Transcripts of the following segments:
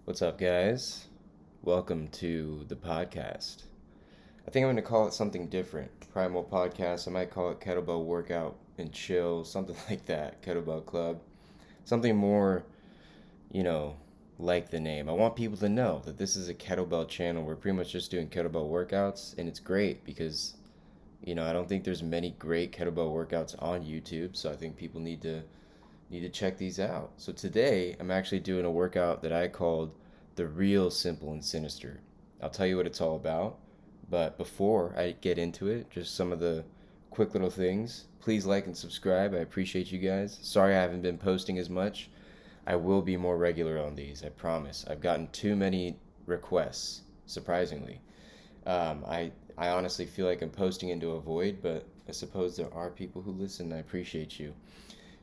What's up, guys? Welcome to the podcast. I think I'm going to call it something different. Primal Podcast. I might call it Kettlebell Workout and Chill, something like that. Kettlebell Club. Something more, you know, like the name. I want people to know that this is a kettlebell channel. We're pretty much just doing kettlebell workouts, and it's great because, I don't think there's many great kettlebell workouts on YouTube, so I think people need to check these out. So today I'm actually doing a workout that I called the real simple and sinister. I'll tell you what it's all about, but before I get into it, just some of the quick little things. Please like and subscribe. I appreciate you guys. Sorry I haven't been posting as much. I will be more regular on these, I promise. I've gotten too many requests, surprisingly. I honestly feel like I'm posting into a void, but I suppose there are people who listen. I appreciate you.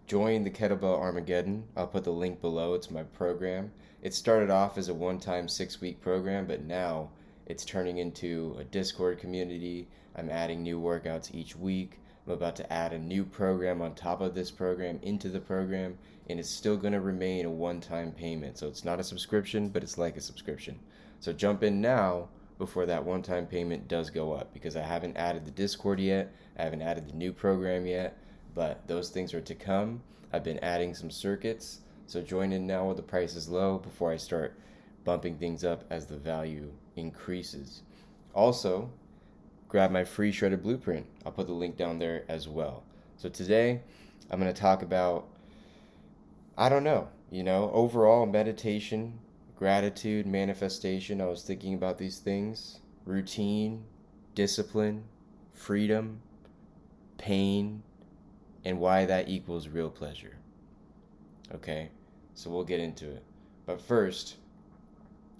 Join the Kettlebell Armageddon. I'll put the link below. It's my program. It started off as a one-time 6-week program, but now it's turning into a Discord community. I'm adding new workouts each week. I'm about to add a new program on top of this program into the program, and it's still going to remain a one-time payment. So it's not a subscription, but it's like a subscription. So jump in now before that one-time payment does go up, because I haven't added the Discord yet. I haven't added the new program yet, but those things are to come. I've been adding some circuits, so join in now while the price is low before I start bumping things up as the value increases. Also, grab my free shredded blueprint. I'll put the link down there as well. So today, I'm going to talk about, I don't know, overall meditation, gratitude, manifestation. I was thinking about these things: routine, discipline, freedom, pain, and why that equals real pleasure. Okay, so we'll get into it. But first,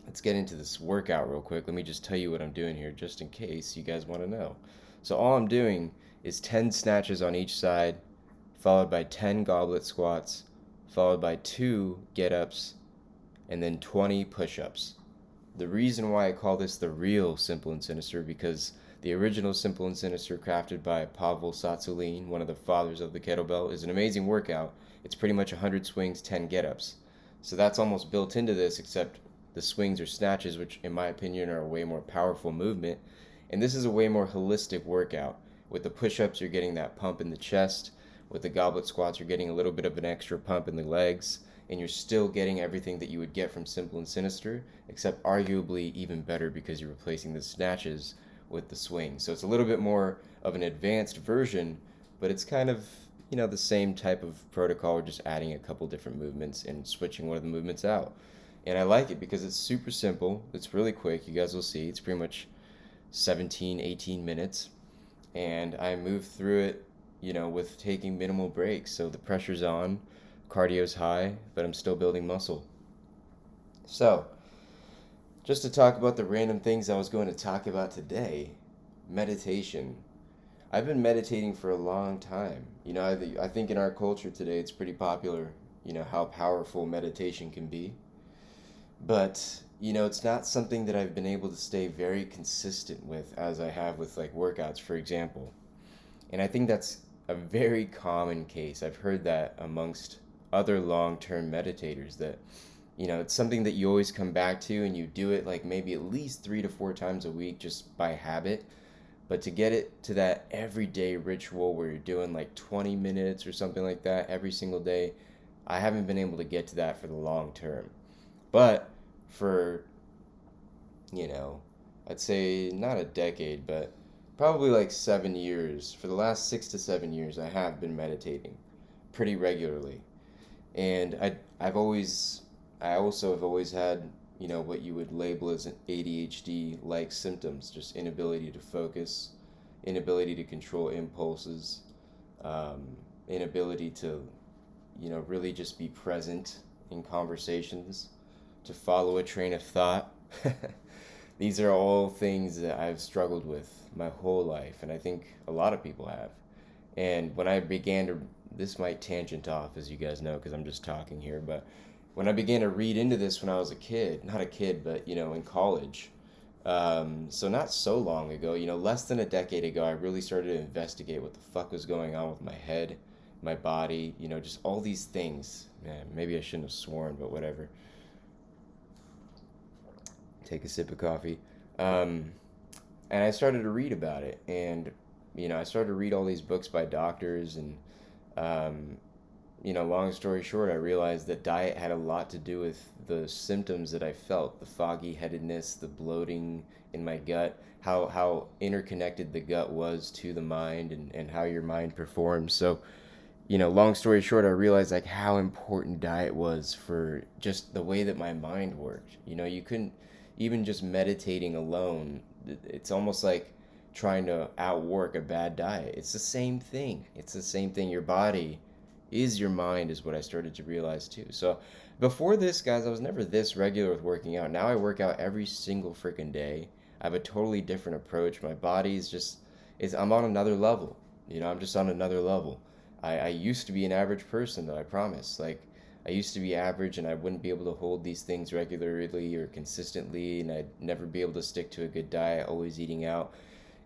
let's get into this workout real quick. Let me just tell you what I'm doing here, just in case you guys want to know. So all I'm doing is 10 snatches on each side, followed by 10 goblet squats, followed by 2 get-ups, and then 20 push-ups. The reason why I call this the real simple and sinister, because the original Simple and Sinister, crafted by Pavel Tsatsouline, one of the fathers of the kettlebell, is an amazing workout. It's pretty much 100 swings, 10 get-ups. So that's almost built into this, except the swings or snatches, which in my opinion are a way more powerful movement. And this is a way more holistic workout. With the push-ups, you're getting that pump in the chest. With the goblet squats, you're getting a little bit of an extra pump in the legs. And you're still getting everything that you would get from Simple and Sinister, except arguably even better because you're replacing the snatches with the swing. So it's a little bit more of an advanced version, but it's kind of, the same type of protocol. We're just adding a couple different movements and switching one of the movements out. And I like it because it's super simple. It's really quick. You guys will see. It's pretty much 17, 18 minutes. And I move through it, with taking minimal breaks. So the pressure's on, cardio's high, but I'm still building muscle. So, just to talk about the random things I was going to talk about today, meditation. I've been meditating for a long time. I think in our culture today it's pretty popular, how powerful meditation can be. But, it's not something that I've been able to stay very consistent with as I have with like workouts, for example. And I think that's a very common case. I've heard that amongst other long-term meditators, that it's something that you always come back to and you do it like maybe at least 3 to 4 times a week just by habit. But to get it to that everyday ritual where you're doing like 20 minutes or something like that every single day, I haven't been able to get to that for the long term. But for, I'd say not a decade, but probably like 7 years, for the last 6 to 7 years, I have been meditating pretty regularly. And I also have always had, what you would label as an ADHD-like symptoms, just inability to focus, inability to control impulses, inability to, really just be present in conversations, to follow a train of thought. These are all things that I've struggled with my whole life, and I think a lot of people have. And when I began to, this might tangent off, as you guys know, because I'm just talking here, but when I began to read into this when I was a kid, not a kid, but, in college, so not so long ago, less than a decade ago, I really started to investigate what the fuck was going on with my head, my body, just all these things. Man, maybe I shouldn't have sworn, but whatever. take a sip of coffee. Um, and I started to read about it, and I started to read all these books by doctors, and um, long story short, I realized that diet had a lot to do with the symptoms that I felt, the foggy headedness, the bloating in my gut, how interconnected the gut was to the mind, and how your mind performs. So, long story short, I realized like how important diet was for just the way that my mind worked. You couldn't even just meditating alone. It's almost like trying to outwork a bad diet. It's the same thing. It's the same thing. Your body is your mind, is what I started to realize too. So before this, guys, I was never this regular with working out. Now I work out every single freaking day. I have a totally different approach. My body is I'm on another level. I'm just on another level. I used to be an average person, though, I promise. Like, I used to be average, and I wouldn't be able to hold these things regularly or consistently, and I'd never be able to stick to a good diet, always eating out.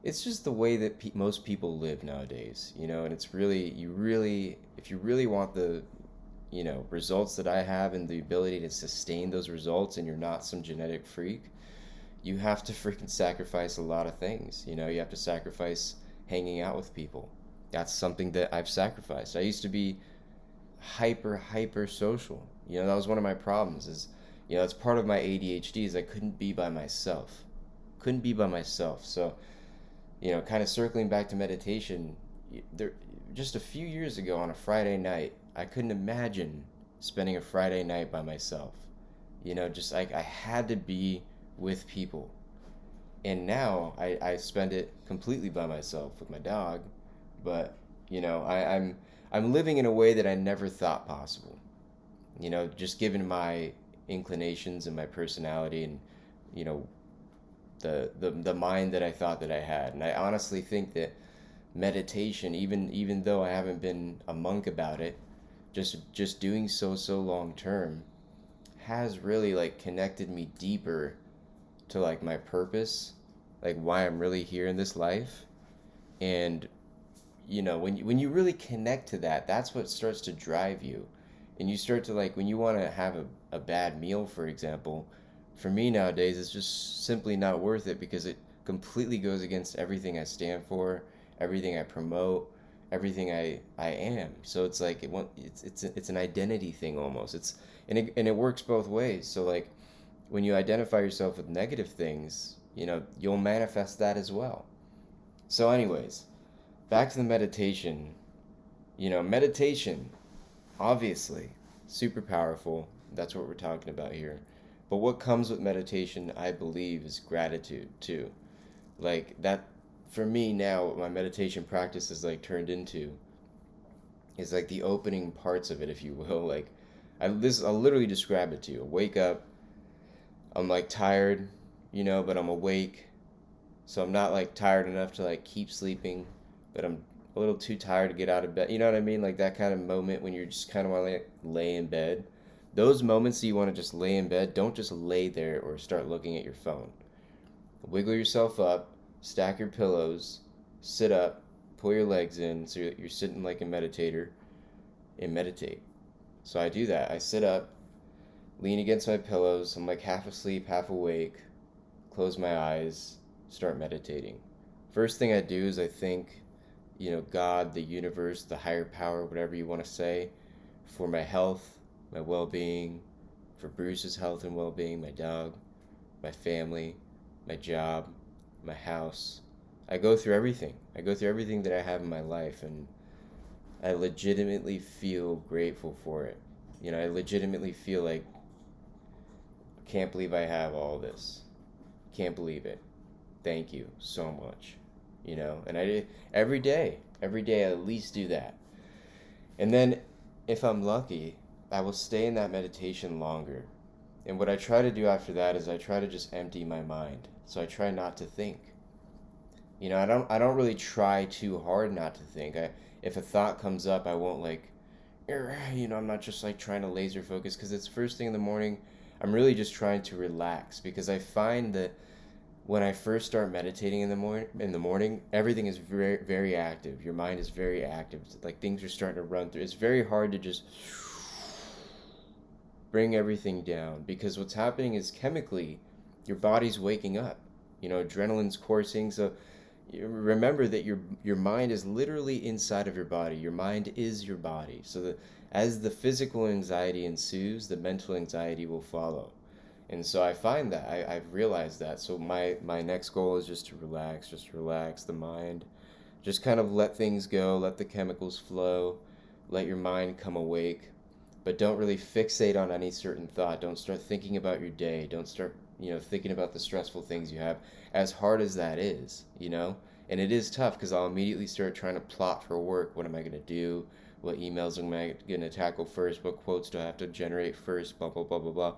It's just the way that most people live nowadays, and it's really, if you really want the, results that I have and the ability to sustain those results, and you're not some genetic freak, you have to freaking sacrifice a lot of things. You have to sacrifice hanging out with people. That's something that I've sacrificed. I used to be hyper social. That was one of my problems is, it's part of my ADHD is I couldn't be by myself. Couldn't be by myself. So, kind of circling back to meditation, there just a few years ago on a Friday night, I couldn't imagine spending a Friday night by myself. Just like I had to be with people. And now I spend it completely by myself with my dog, but I'm living in a way that I never thought possible. Just given my inclinations and my personality, and you know the mind that I thought that I had. And I honestly think that meditation, even though I haven't been a monk about it, just doing so long term has really like connected me deeper to like my purpose, like why I'm really here in this life. And when you really connect to that, that's what starts to drive you. And you start to like when you want to have a bad meal, for example, for me nowadays it's just simply not worth it because it completely goes against everything I stand for, everything I promote, everything I am. So it's like it's an identity thing almost. And it works both ways. So like when you identify yourself with negative things, you'll manifest that as well. So anyways, back to the meditation. Meditation, obviously, super powerful. That's what we're talking about here. But what comes with meditation, I believe, is gratitude too. Like that, for me now, what my meditation practice is like turned into is like the opening parts of it, if you will. Like, I'll literally describe it to you. I wake up, I'm like tired, but I'm awake. So I'm not like tired enough to like keep sleeping, but I'm a little too tired to get out of bed. You know what I mean? Like that kind of moment when you're just kind of want to like lay in bed. Those moments that you want to just lay in bed, don't just lay there or start looking at your phone. Wiggle yourself up, stack your pillows, sit up, pull your legs in so you're sitting like a meditator, and meditate. So I do that. I sit up, lean against my pillows. I'm like half asleep, half awake, close my eyes, start meditating. First thing I do is I think, God, the universe, the higher power, whatever you want to say, for my health, my well-being, for Bruce's health and well-being, my dog, my family, my job, my house. I go through everything. I go through everything that I have in my life, and I legitimately feel grateful for it. I legitimately feel like, I can't believe I have all this. Can't believe it. Thank you so much. And every day I at least do that. And then if I'm lucky, I will stay in that meditation longer. And what I try to do after that is I try to just empty my mind. So I try not to think. I don't really try too hard not to think. If a thought comes up, I won't like, I'm not just like trying to laser focus because it's first thing in the morning. I'm really just trying to relax because I find that when I first start meditating in the morning, everything is very, very active. Your mind is very active. Like things are starting to run through. It's very hard to just bring everything down because what's happening is chemically Your body's waking up. Adrenaline's coursing. So remember that your mind is literally inside of your body. Your mind is your body. So that as the physical anxiety ensues, the mental anxiety will follow. And so I find that I've realized that. So my next goal is just to relax the mind, just kind of let things go, let the chemicals flow, let your mind come awake, but don't really fixate on any certain thought. Don't start thinking about your day. Don't start, thinking about the stressful things you have, as hard as that is. And it is tough because I'll immediately start trying to plot for work. What am I going to do? What emails am I going to tackle first? What quotes do I have to generate first? Blah, blah, blah, blah, blah.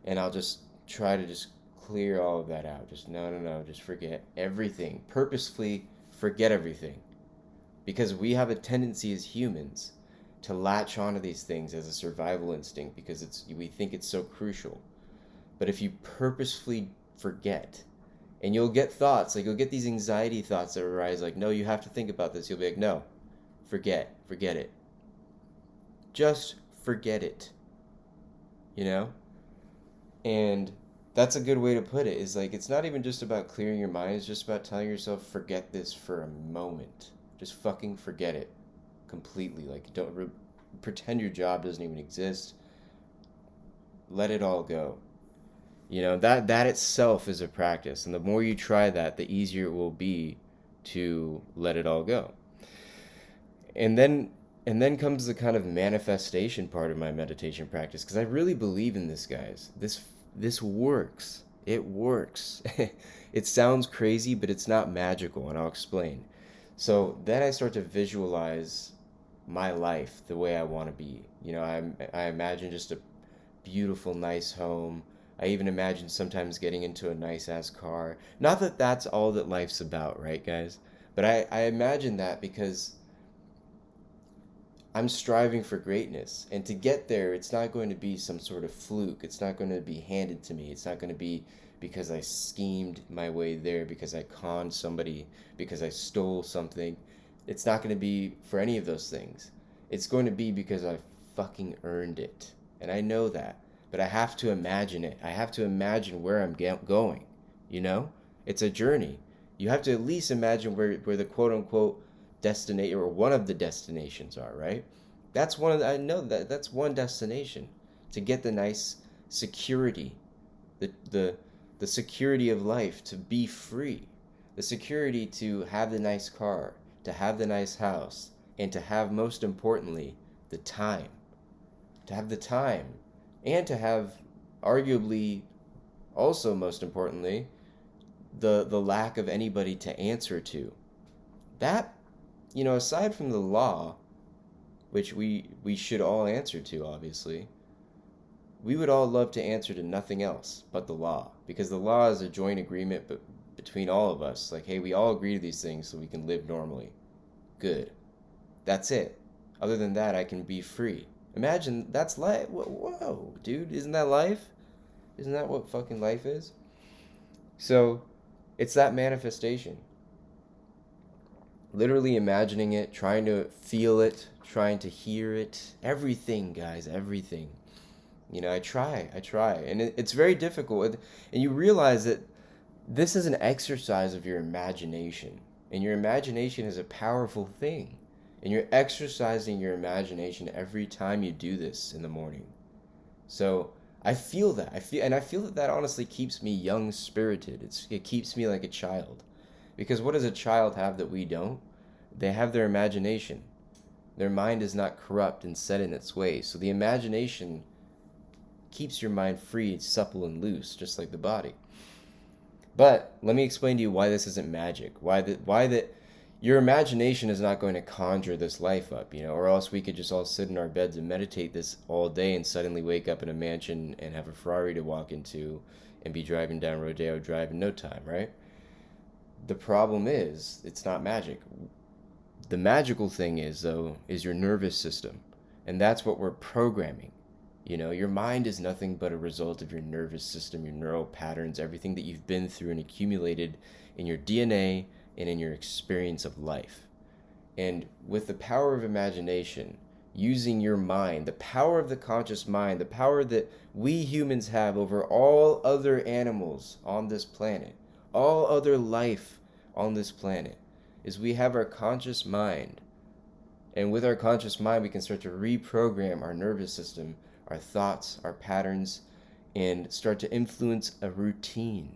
And I'll just try to just clear all of that out. Just no, just forget everything. Purposefully forget everything. Because we have a tendency as humans to latch onto these things as a survival instinct because we think it's so crucial. But if you purposefully forget, and you'll get thoughts, like you'll get these anxiety thoughts that arise, like, no, you have to think about this. You'll be like, no, forget it. Just forget it, And that's a good way to put it, is like, it's not even just about clearing your mind, it's just about telling yourself, forget this for a moment. Just fucking forget it completely. Like, don't pretend your job doesn't even exist. Let it all go. That itself is a practice, and the more you try that, the easier it will be to let it all go. And then comes the kind of manifestation part of my meditation practice, because I really believe in this, guys. This works. It works. It sounds crazy, but it's not magical, and I'll explain. So then I start to visualize my life the way I want to be. I imagine just a beautiful, nice home. I even imagine sometimes getting into a nice ass car. Not that that's all that life's about, right, guys? But I imagine that because I'm striving for greatness. And to get there, it's not going to be some sort of fluke. It's not going to be handed to me. It's not going to be because I schemed my way there, because I conned somebody, because I stole something. It's not going to be for any of those things. It's going to be because I fucking earned it. And I know that. But I have to imagine it. I have to imagine where I'm going. It's a journey. You have to at least imagine where the quote unquote destination, or one of the destinations, are, right? I know that's one destination, to get the nice security, the security of life, to be free, the security to have the nice car, to have the nice house, and to have, most importantly, the time. To have the time, and to have, arguably, also most importantly, the lack of anybody to answer to. That, aside from the law, which we should all answer to, obviously, we would all love to answer to nothing else but the law, because the law is a joint agreement between all of us. Like, hey, we all agree to these things so we can live normally. Good. That's it. Other than that, I can be free. Imagine, that's life. Whoa, dude, isn't that life? Isn't that what fucking life is? So, it's that manifestation. Literally imagining it, trying to feel it, trying to hear it. Everything, guys, everything. I try. And it's very difficult. And you realize that this is an exercise of your imagination. And your imagination is a powerful thing. And you're exercising your imagination every time you do this in the morning. So I feel that. I feel that honestly keeps me young-spirited. It keeps me like a child. Because what does a child have that we don't? They have their imagination. Their mind is not corrupt and set in its ways. So the imagination keeps your mind free, supple, and loose, just like the body. But let me explain to you why this isn't magic. Why that your imagination is not going to conjure this life up, or else we could just all sit in our beds and meditate this all day and suddenly wake up in a mansion and have a Ferrari to walk into and be driving down Rodeo Drive in no time, right? The problem is, it's not magic. The magical thing is, though, is your nervous system. And that's what we're programming. Your mind is nothing but a result of your nervous system, your neural patterns, everything that you've been through and accumulated in your DNA and in your experience of life. And with the power of imagination, using your mind, the power of the conscious mind, the power that we humans have over all other animals on this planet, all other life on this planet, is we have our conscious mind. And with our conscious mind, we can start to reprogram our nervous system, our thoughts, our patterns, and start to influence a routine.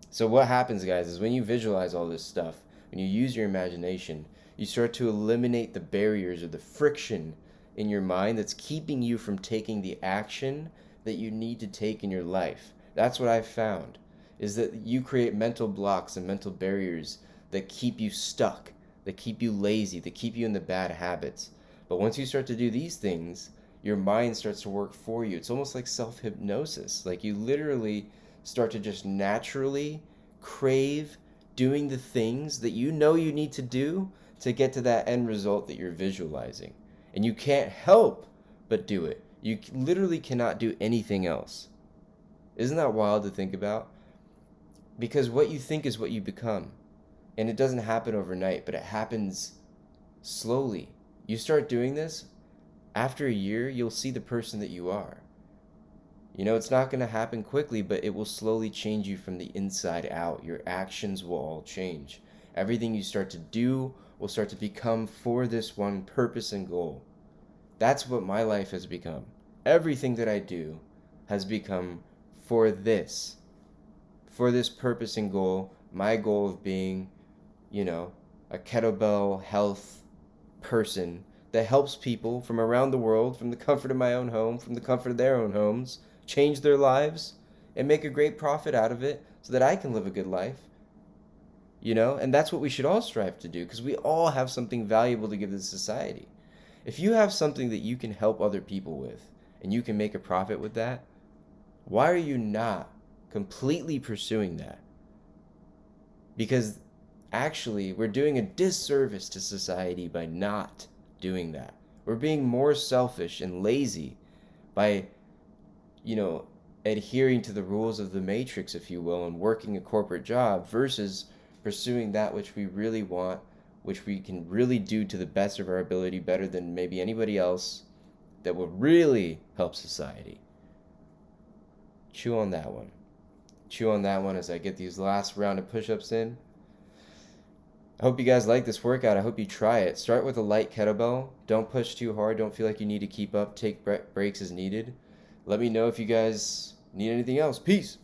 So what happens, guys, is when you visualize all this stuff, when you use your imagination, you start to eliminate the barriers or the friction in your mind that's keeping you from taking the action that you need to take in your life. That's what I've found, is that you create mental blocks and mental barriers that keep you stuck, that keep you lazy, that keep you in the bad habits. But once you start to do these things, your mind starts to work for you. It's almost like self-hypnosis. Like you literally start to just naturally crave doing the things that you know you need to do to get to that end result that you're visualizing. And you can't help but do it. You literally cannot do anything else. Isn't that wild to think about? Because what you think is what you become. And it doesn't happen overnight, but it happens slowly. You start doing this, after a year, you'll see the person that you are. You know, it's not going to happen quickly, but it will slowly change you from the inside out. Your actions will all change. Everything you start to do will start to become for this one purpose and goal. That's what my life has become. Everything that I do has become for this purpose and goal. My goal of being, a kettlebell health person that helps people from around the world, from the comfort of my own home, from the comfort of their own homes, change their lives and make a great profit out of it so that I can live a good life. And that's what we should all strive to do, because we all have something valuable to give to society. If you have something that you can help other people with and you can make a profit with that, why are you not completely pursuing that? Because actually, we're doing a disservice to society by not doing that. We're being more selfish and lazy by, adhering to the rules of the matrix, if you will, and working a corporate job versus pursuing that which we really want, which we can really do to the best of our ability, better than maybe anybody else, that will really help society. Chew on that one. Chew on that one as I get these last round of push-ups in. I hope you guys like this workout. I hope you try it. Start with a light kettlebell. Don't push too hard. Don't feel like you need to keep up. Take breaks as needed. Let me know if you guys need anything else. Peace.